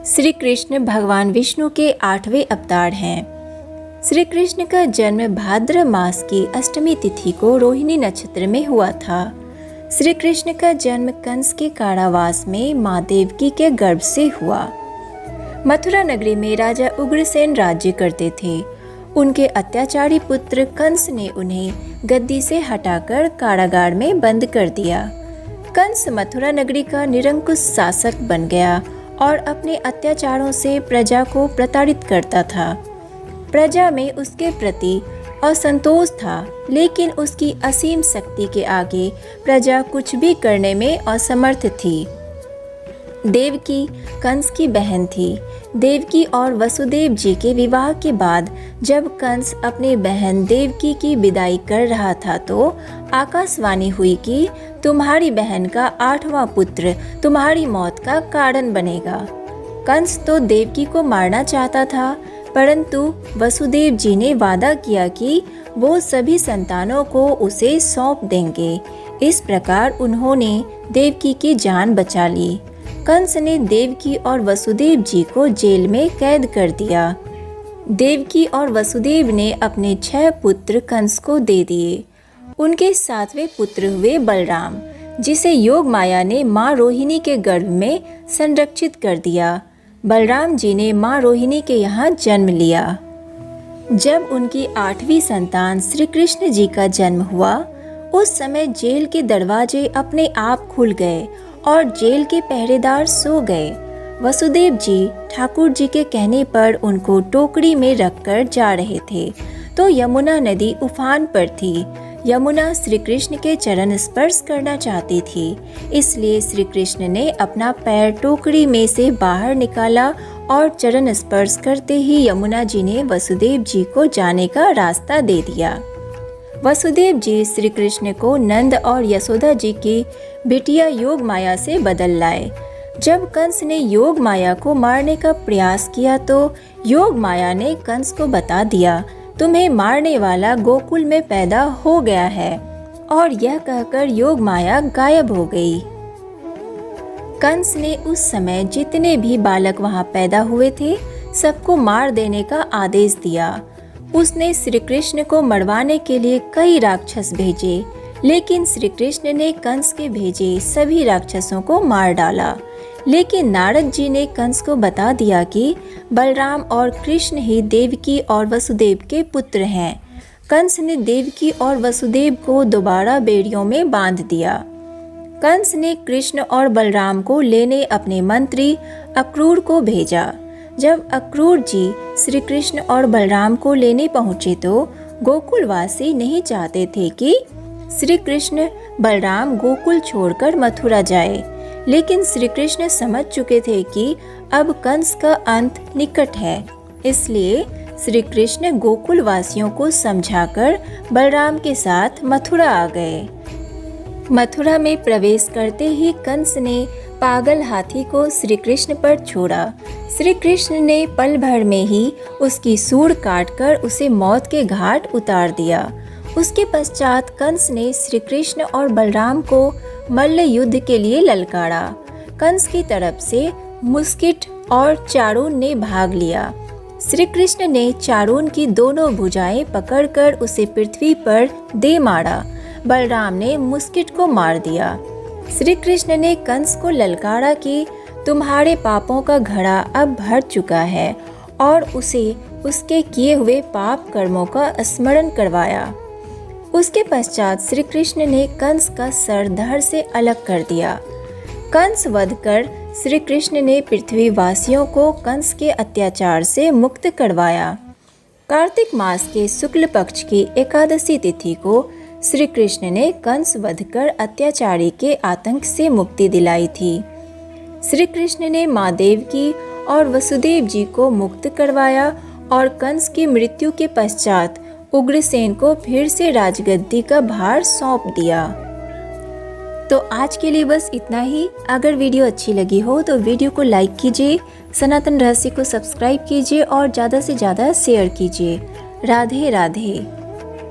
श्री कृष्ण भगवान विष्णु के 8वें अवतार हैं। श्री कृष्ण का जन्म भाद्र मास की अष्टमी तिथि को रोहिणी नक्षत्र में हुआ था। श्री कृष्ण का जन्म कंस के कारावास में माँ देवकी के गर्भ से हुआ। मथुरा नगरी में राजा उग्रसेन राज्य करते थे। उनके अत्याचारी पुत्र कंस ने उन्हें गद्दी से हटाकर कारागार में बंद कर दिया। कंस मथुरा नगरी का निरंकुश शासक बन गया और अपने अत्याचारों से प्रजा को प्रताड़ित करता था। प्रजा में उसके प्रति असंतोष था, लेकिन उसकी असीम शक्ति के आगे प्रजा कुछ भी करने में असमर्थ थी। देवकी कंस की बहन थी। देवकी और वसुदेव जी के विवाह के बाद जब कंस अपनी बहन देवकी की विदाई कर रहा था तो आकाशवाणी हुई कि तुम्हारी बहन का 8वां पुत्र तुम्हारी मौत का कारण बनेगा। कंस तो देवकी को मारना चाहता था, परंतु वसुदेव जी ने वादा किया कि वो सभी संतानों को उसे सौंप देंगे। इस प्रकार उन्होंने देवकी की जान बचा ली। कंस ने देवकी और वसुदेव जी को जेल में कैद कर दिया। देवकी और वसुदेव ने अपने 6 पुत्र कंस को दे दिए। उनके 7वें पुत्र हुए बलराम, जिसे योग माया ने माँ रोहिणी के गर्भ में संरक्षित कर दिया। बलराम जी ने माँ रोहिणी के यहाँ जन्म लिया। जब उनकी 8वीं संतान श्री कृष्ण जी का जन्म हुआ, उस समय जेल के दरवाजे अपने आप खुल गए और जेल के पहरेदार सो गए। वसुदेव जी ठाकुर जी के कहने पर उनको टोकरी में रखकर जा रहे थे तो यमुना नदी उफान पर थी। यमुना श्री कृष्ण के चरण स्पर्श करना चाहती थी, इसलिए श्री कृष्ण ने अपना पैर टोकरी में से बाहर निकाला और चरण स्पर्श करते ही यमुना जी ने वसुदेव जी को जाने का रास्ता दे दिया। वसुदेव जी श्री कृष्ण को नंद और यशोदा जी की बिटिया योग माया से बदल लाए। जब कंस ने योग माया को मारने का प्रयास किया तो योग माया ने कंस को बता दिया, तुम्हें मारने वाला गोकुल में पैदा हो गया है, और यह कहकर योग माया गायब हो गई। कंस ने उस समय जितने भी बालक वहां पैदा हुए थे सबको मार देने का आदेश दिया। उसने श्री कृष्ण को मरवाने के लिए कई राक्षस भेजे, लेकिन श्री कृष्ण ने कंस के भेजे सभी राक्षसों को मार डाला। लेकिन नारद जी ने कंस को बता दिया कि बलराम और कृष्ण ही देवकी और वसुदेव के पुत्र हैं। कंस ने देवकी और वसुदेव को दोबारा बेड़ियों में बांध दिया। कंस ने कृष्ण और बलराम को लेने अपने मंत्री अक्रूर को भेजा। जब अक्रूर जी श्री कृष्ण और बलराम को लेने पहुंचे तो गोकुलवासी नहीं चाहते थे कि श्री कृष्ण बलराम गोकुल छोड़कर मथुरा जाए, लेकिन श्री कृष्ण समझ चुके थे कि अब कंस का अंत निकट है। इसलिए श्री कृष्ण गोकुल वासियों को समझाकर बलराम के साथ मथुरा आ गए। मथुरा में प्रवेश करते ही कंस ने पागल हाथी को श्री कृष्ण पर छोड़ा। श्री कृष्ण ने पल भर में ही उसकी सूंड काटकर उसे मौत के घाट उतार दिया। उसके पश्चात कंस ने श्री कृष्ण और बलराम को मल्ल युद्ध के लिए ललकारा। कंस की तरफ से मुस्किट और चारून ने भाग लिया। श्री कृष्ण ने चारून की दोनों भुजाएं पकड़कर उसे पृथ्वी पर दे मारा। बलराम ने मुस्किट को मार दिया। श्री कृष्ण ने कंस को ललकारा कि तुम्हारे पापों का घड़ा अब भर चुका है, और उसे उसके किए हुए पाप कर्मों का स्मरण करवाया। उसके पश्चात श्री कृष्ण ने कंस का सर धड़ से अलग कर दिया। कंस वध कर श्री कृष्ण ने पृथ्वी वासियों को कंस के अत्याचार से मुक्त करवाया। कार्तिक मास के शुक्ल पक्ष की एकादशी तिथि को श्री कृष्ण ने कंस वध कर अत्याचारी के आतंक से मुक्ति दिलाई थी। श्री कृष्ण ने माँ देवकी और वसुदेव जी को मुक्त करवाया और कंस की मृत्यु के पश्चात उग्रसेन को फिर से राजगद्दी का भार सौंप दिया। तो आज के लिए बस इतना ही। अगर वीडियो अच्छी लगी हो तो वीडियो को लाइक कीजिए, सनातन रहस्य को सब्सक्राइब कीजिए और ज़्यादा से ज़्यादा शेयर कीजिए। राधे राधे।